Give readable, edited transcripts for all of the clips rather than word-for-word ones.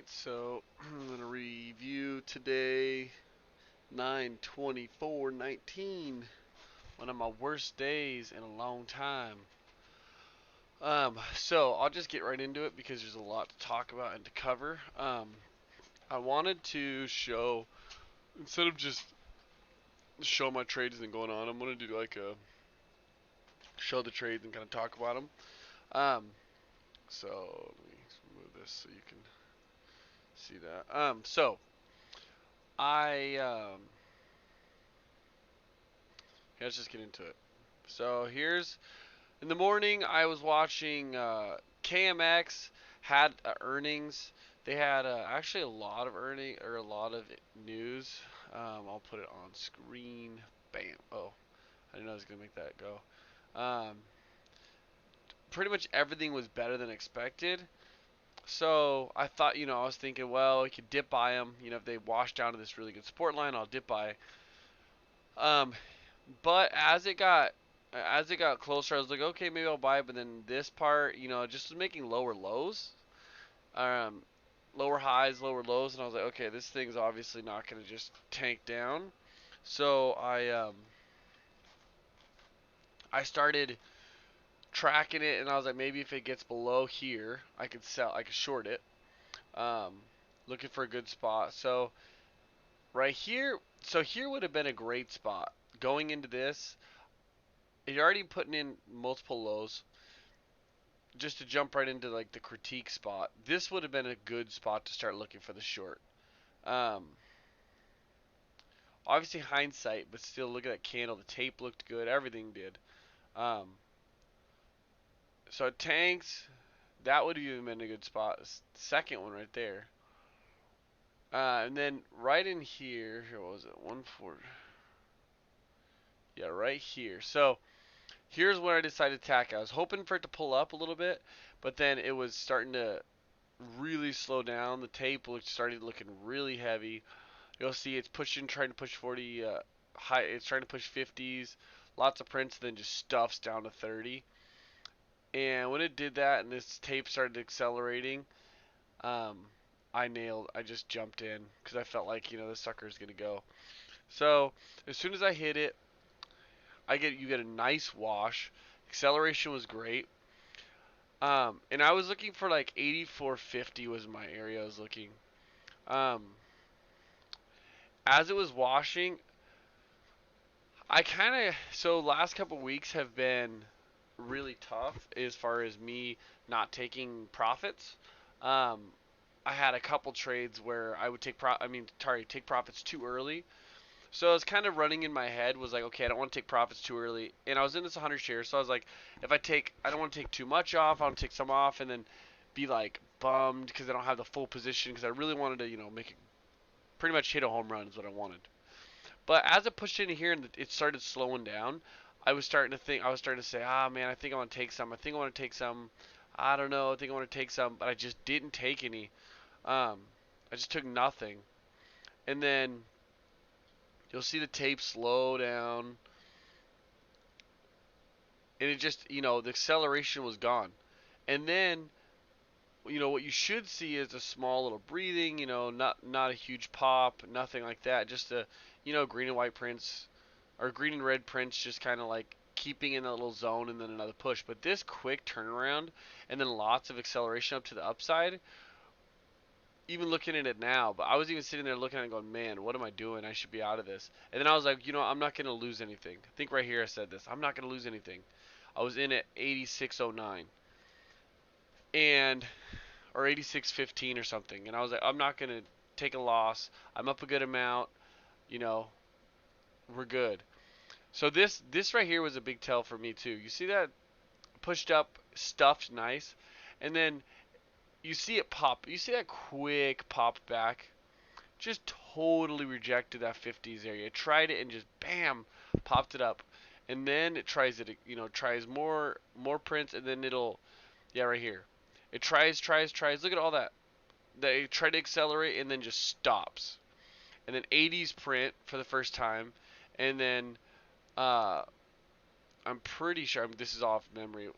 Alright, so I'm going to review today 9/24/19, one of my worst days in a long time. So I'll just get right into it because there's a lot to talk about and to cover. I wanted to show, instead of just show my trades and going on, I'm going to do like a show the trades and kind of talk about them. So let me move this so you can see that. So I let's just get into it. So here's in the morning. I was watching KMX had earnings. They had actually a lot of a lot of news. I'll put it on screen. Bam. Oh, I didn't know I was gonna make that go. Pretty much everything was better than expected. So I thought, I was thinking, well, we could dip buy them. If they wash down to this really good support line, I'll dip buy. Um, But as it got closer, I was like, okay, maybe I'll buy it. But then this part, just was making lower lows, um, lower highs, lower lows, and I was like, okay, this thing's obviously not gonna just tank down. So I started tracking it, and I was like, maybe if it gets below here, I could sell, I could short it. Um, Looking for a good spot. So right here, so here would have been a great spot going into this. You're already putting in multiple lows. Just to jump right into like the critique spot, this would have been a good spot to start looking for the short. Um, Obviously hindsight, but still look at that candle. The tape looked good. Everything did. Um, so it tanks. That would have even been a good spot. Second one right there. And then right in here, what was it? 140. Yeah, right here. So here's where I decided to attack. I was hoping for it to pull up a little bit, but then it was starting to really slow down. The tape started looking really heavy. You'll see it's pushing, trying to push 40 high. It's trying to push 50s, lots of prints, then just stuffs down to 30. And when it did that, and this tape started accelerating, um, I just jumped in because I felt like this sucker is gonna go. So as soon as I hit it, you get a nice wash. Acceleration was great. And I was looking for like 84.50 was my area I was looking. Um, as it was washing, I kind of so last couple weeks have been really tough as far as me not taking profits. Um, I had a couple trades where I would take profits too early. So I was kind of running in my head was like, okay, I don't want to take profits too early, and I was in this 100 shares, so I was like, I don't want to take too much off. I want to take some off, and then be like bummed because I don't have the full position because I really wanted to, make it pretty much hit a home run is what I wanted. But as it pushed into here and it started slowing down, I was starting to think, I was starting to say, ah, man, I think I want to take some. I think I want to take some. I don't know. I think I want to take some, but I just didn't take any. I just took nothing. And then you'll see the tape slow down. And it just, the acceleration was gone. And then, what you should see is a small little breathing, not a huge pop, nothing like that. Just a, green and white prints or green and red prints just kind of like keeping in that little zone and then another push. But this quick turnaround and then lots of acceleration up to the upside, even looking at it now, but I was even sitting there looking at it going, man, what am I doing? I should be out of this. And then I was like, I'm not going to lose anything. I think right here I said this. I'm not going to lose anything. I was in at 86.09 and or 86.15 or something. And I was like, I'm not going to take a loss. I'm up a good amount. You know, we're good. So this right here was a big tell for me too. You see that pushed up, stuffed nice, and then you see it pop. You see that quick pop back. Just totally rejected that 50s area. It tried it and just bam, popped it up. And then it tries it, tries more prints, and then it'll, yeah, right here. It tries. Look at all that. They try to accelerate and then just stops. And then 80s print for the first time, and then uh, I'm pretty sure this is off memory.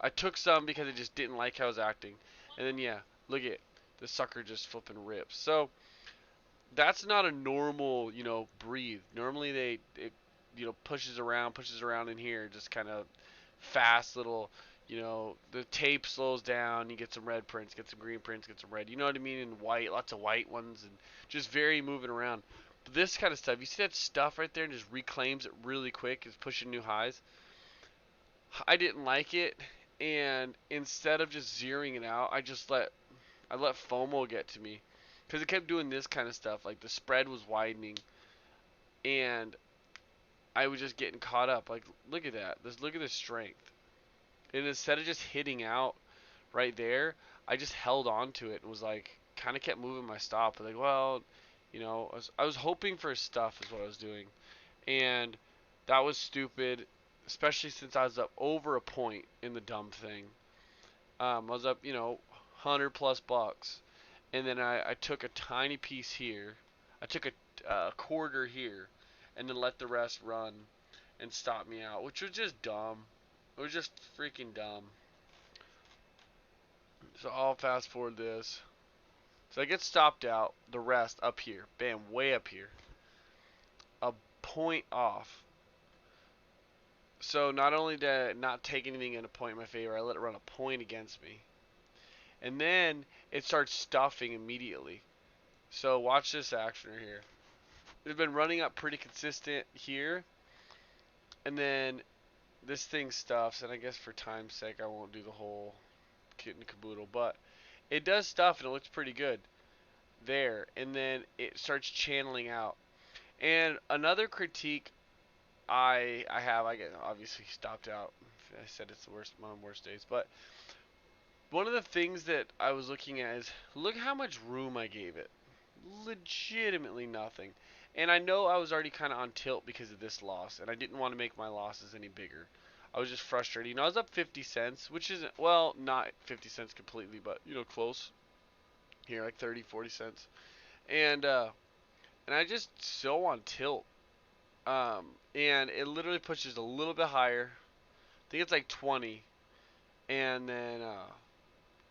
I took some because I just didn't like how I was acting. And then yeah, look at the sucker just flipping rips. So that's not a normal, breathe. Normally it pushes around in here, just kind of fast little, the tape slows down, you get some red prints, get some green prints, get some red, you know what I mean, and white, lots of white ones, and just very moving around. But this kind of stuff, you see that stuff right there and just reclaims it really quick, is pushing new highs. I didn't like it, and instead of just zeroing it out, I let FOMO get to me, because it kept doing this kind of stuff. Like the spread was widening, and I was just getting caught up. Like, look at that. Look at the strength. And instead of just hitting out right there, I just held on to it and was like, kind of kept moving my stop. Like, well, I was hoping for stuff is what I was doing, and that was stupid, especially since I was up over a point in the dumb thing. I was up, 100 plus bucks, and then I took a tiny piece here. I took a quarter here, and then let the rest run and stop me out, which was just dumb. It was just freaking dumb. So I'll fast forward this. So I get stopped out, the rest up here, bam, way up here, a point off. So not only did I not take anything in a point in my favor, I let it run a point against me. And then it starts stuffing immediately. So watch this action right here. It's been running up pretty consistent here, and then this thing stuffs, and I guess for time's sake I won't do the whole kit and caboodle, but it does stuff and it looks pretty good there, and then it starts channeling out. And another critique I get obviously stopped out. I said it's the worst, one of the worst days, but one of the things that I was looking at is look how much room I gave it. Legitimately nothing. And I know I was already kind of on tilt because of this loss, and I didn't want to make my losses any bigger. I was just frustrated. I was up 50 cents, which isn't, well, not 50 cents completely, but, close. Here, like 30, 40 cents. And I just so on tilt. And it literally pushes a little bit higher. I think it's like 20. And then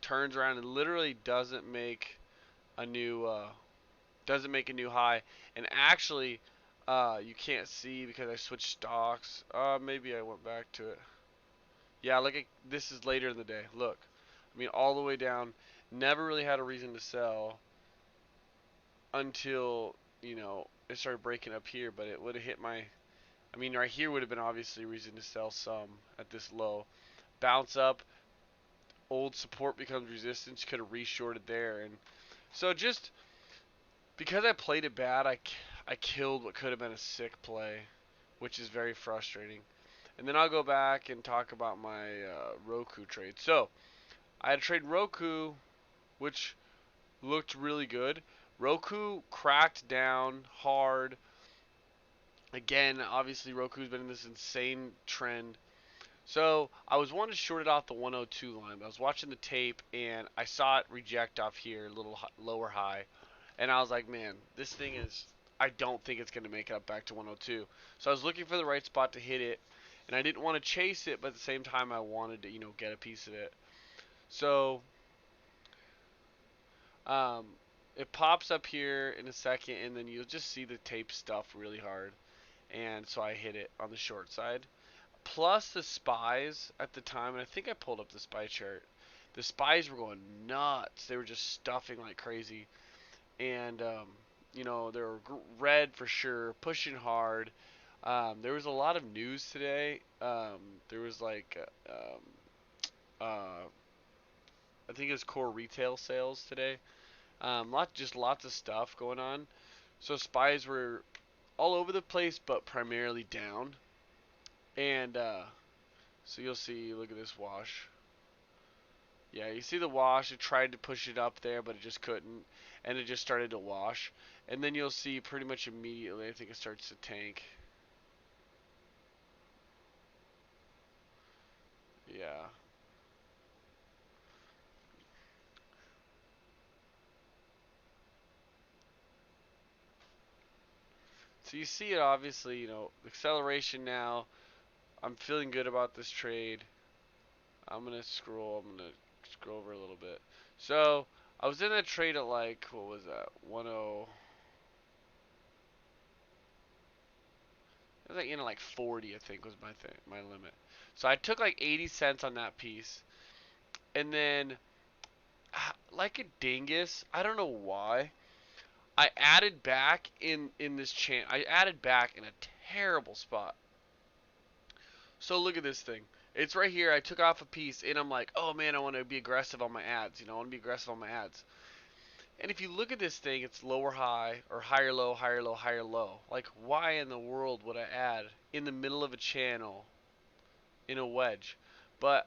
turns around and literally doesn't make a new high. And actually, you can't see because I switched stocks. Maybe I went back to it. Yeah, look at this is later in the day. Look, I mean all the way down. Never really had a reason to sell until it started breaking up here. But it would have hit my. I mean, right here would have been obviously a reason to sell some at this low. Bounce up, old support becomes resistance. Could have reshorted there, and so just because I played it bad, I killed what could have been a sick play, which is very frustrating. And then I'll go back and talk about my Roku trade. So I had a trade Roku, which looked really good. Roku cracked down hard. Again, obviously Roku's been in this insane trend. So I was wanting to short it off the 102 line, but I was watching the tape and I saw it reject off here, a little lower high. And I was like, man, this thing is, I don't think it's going to make it up back to 102. So I was looking for the right spot to hit it, and I didn't want to chase it, but at the same time I wanted to, get a piece of it. So um, it pops up here in a second, and then you'll just see the tape stuff really hard. And so I hit it on the short side. Plus the spies at the time, and I think I pulled up the spy chart. The spies were going nuts. They were just stuffing like crazy. And they were red for sure, pushing hard. There was a lot of news today. There was like, I think it was core retail sales today. Lots of stuff going on. So spies were all over the place, but primarily down. And so you'll see. Look at this wash. Yeah, you see the wash. It tried to push it up there, but it just couldn't, and it just started to wash. And then you'll see pretty much immediately, I think it starts to tank. Yeah. So you see it obviously, acceleration now. I'm feeling good about this trade. I'm gonna scroll. I'm gonna scroll over a little bit. So I was in that trade at like, what was that? 10. It was like, 40, I think was my limit. So I took like 80 cents on that piece, and then like a dingus, I don't know why, I added back in this channel. I added back in a terrible spot. So look at this thing. It's right here. I took off a piece, and I'm like, oh man, I want to be aggressive on my ads. I want to be aggressive on my ads. And if you look at this thing, it's lower high or higher low, higher low, higher low. Like, why in the world would I add in the middle of a channel in a wedge? But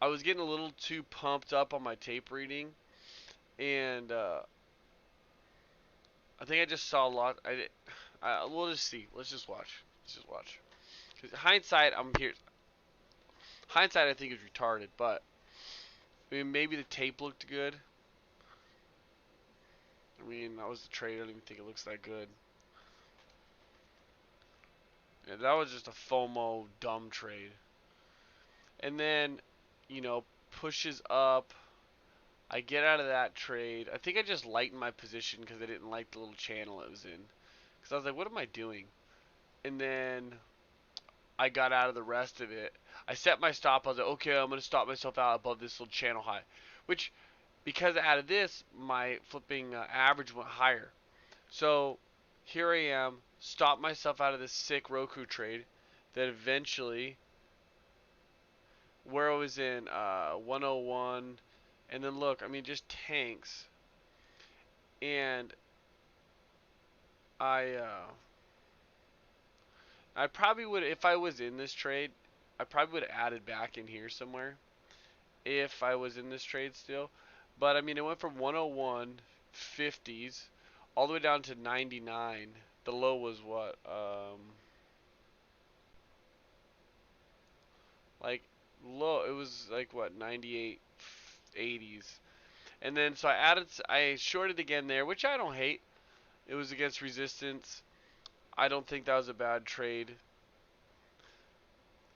I was getting a little too pumped up on my tape reading, and I think I just saw a lot. We'll just see. Let's just watch. Let's just watch. Because hindsight, Hindsight, I think is retarded, but I mean, maybe the tape looked good. I mean, that was the trade. I don't even think it looks that good. Yeah, that was just a FOMO dumb trade. And then, pushes up. I get out of that trade. I think I just lightened my position because I didn't like the little channel it was in. Because I was like, what am I doing? And then I got out of the rest of it. I set my stop. I was like, okay, I'm going to stop myself out above this little channel high. Which, because out of this, my flipping average went higher. So here I am, stop myself out of this sick Roku trade that eventually, where I was in 101, and then look, I mean, just tanks. And I, I probably would, if I was in this trade, I probably would have added back in here somewhere if I was in this trade still. But I mean, it went from 101 50s all the way down to 99. The low was what? Like low, it was like what, 98 80s. And then so I shorted again there, which I don't hate. It was against resistance. I don't think that was a bad trade.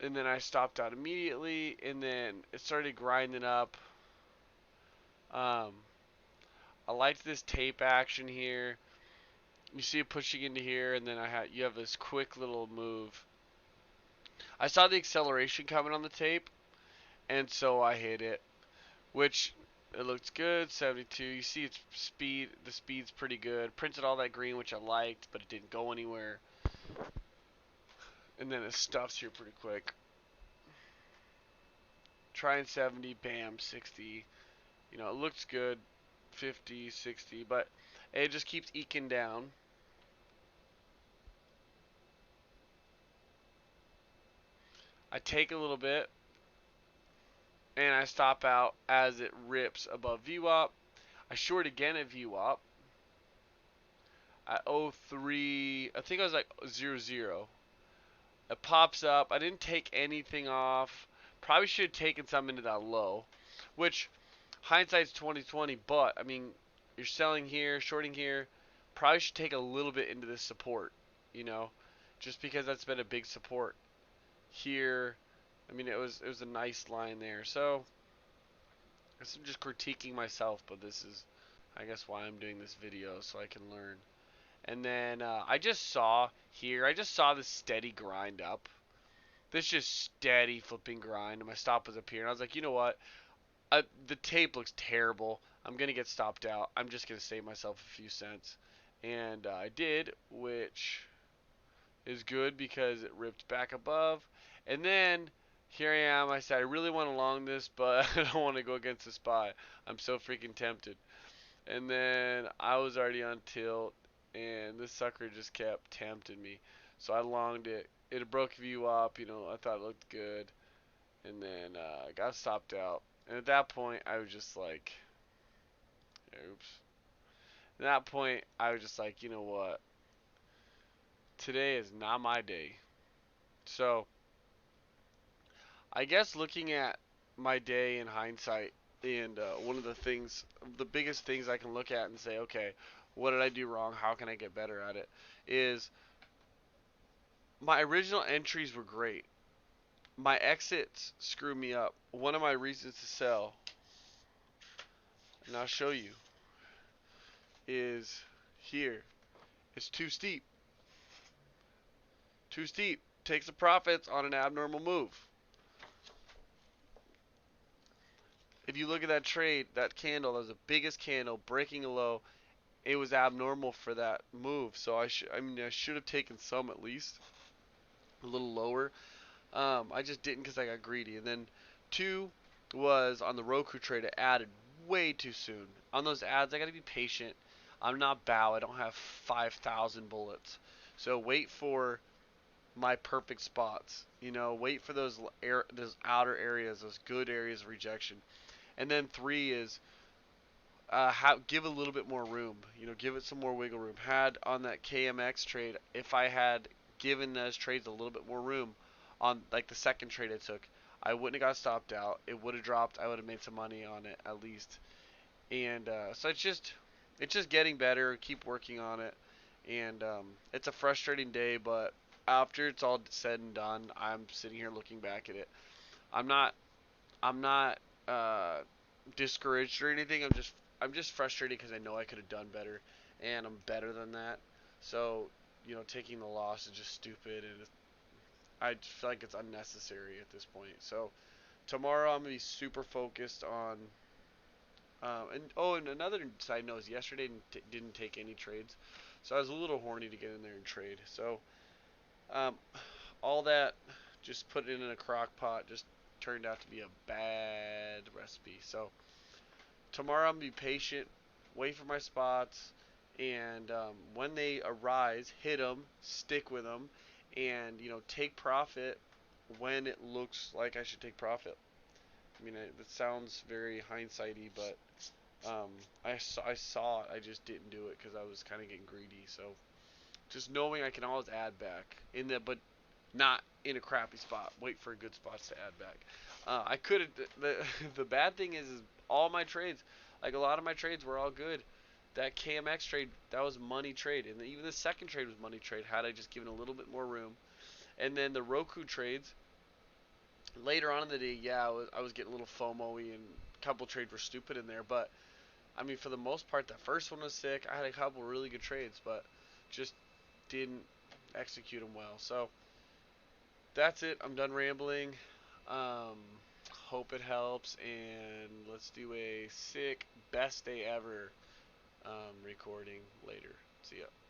And then I stopped out immediately, and then it started grinding up. Um, I liked this tape action here. You see it pushing into here, and then you have this quick little move. I saw the acceleration coming on the tape, and so I hit it, which it looks good. 72. You see its speed. The speed's pretty good. Printed all that green, which I liked, but it didn't go anywhere. And then it stuffs here pretty quick. Trying 70, bam, 60. It looks good. 50, 60, but it just keeps eking down. I take a little bit, and I stop out as it rips above VWAP. I short again at VWAP at 03. I think I was like 00. It pops up. I didn't take anything off. Probably should have taken some into that low, which hindsight's 2020. But I mean, you're selling here, shorting here. Probably should take a little bit into this support. Just because that's been a big support here. I mean, it was a nice line there. So I'm just critiquing myself, but this is, I guess, why I'm doing this video, so I can learn. And then I just saw this steady grind up. This just steady flipping grind, and my stop was up here. And I was like, you know what? The tape looks terrible. I'm going to get stopped out. I'm just going to save myself a few cents. And I did, which is good because it ripped back above. And then here I am. I said I really want to long this, but I don't want to go against the spot. I'm so freaking tempted. And then I was already on tilt, and this sucker just kept tempting me. So I longed it. It broke view up. I thought it looked good. And then I got stopped out. And at that point, I was just like, oops. At that point, I was just like, you know what? Today is not my day. So I guess looking at my day in hindsight, and one of the biggest things I can look at and say, okay, what did I do wrong? How can I get better at it? Is my original entries were great. My exits screw me up. One of my reasons to sell, and I'll show you, is here. It's too steep. Too steep. Takes the profits on an abnormal move. If you look at that trade, that candle, that was the biggest candle breaking a low. It was abnormal for that move, so I should have taken some at least a little lower. I just didn't because I got greedy. And then two was on the Roku trade. It added way too soon. On those ads, I got to be patient. I'm not bow. I don't have 5,000 bullets. So wait for my perfect spots. Wait for those outer areas, those good areas of rejection. And then three is give a little bit more room. Give it some more wiggle room. Had on that KMX trade, if I had given those trades a little bit more room, on like the second trade I took, I wouldn't have got stopped out. It would have dropped. I would have made some money on it at least. And so it's just getting better. Keep working on it. And it's a frustrating day, but after it's all said and done, I'm sitting here looking back at it. I'm not I'm not discouraged or anything. I'm just frustrated because I know I could have done better, and I'm better than that. So taking the loss is just stupid, and I feel like it's unnecessary at this point. So tomorrow I'm gonna be super focused on. And another side note is yesterday didn't take any trades, so I was a little horny to get in there and trade. So um, all that, just put it in a crock pot, just turned out to be a bad recipe. So tomorrow I'm gonna be patient, wait for my spots, and when they arise, hit them, stick with them, and take profit when it looks like I should take profit. I mean, it sounds very hindsighty, but I saw it. I just didn't do it because I was kind of getting greedy. So just knowing I can always add back in the, but not in a crappy spot. Wait for good spots to add back. I could have. The bad thing is all my trades, like a lot of my trades were all good. That KMX trade, that was money trade, and even the second trade was money trade. Had I just given a little bit more room, and then the Roku trades later on in the day, yeah, I was getting a little FOMO-y, and a couple trades were stupid in there, but I mean for the most part, that first one was sick. I had a couple really good trades, but just didn't execute them well. So that's it. I'm done rambling. Um, Hope it helps, and let's do a sick best day ever recording later. See ya.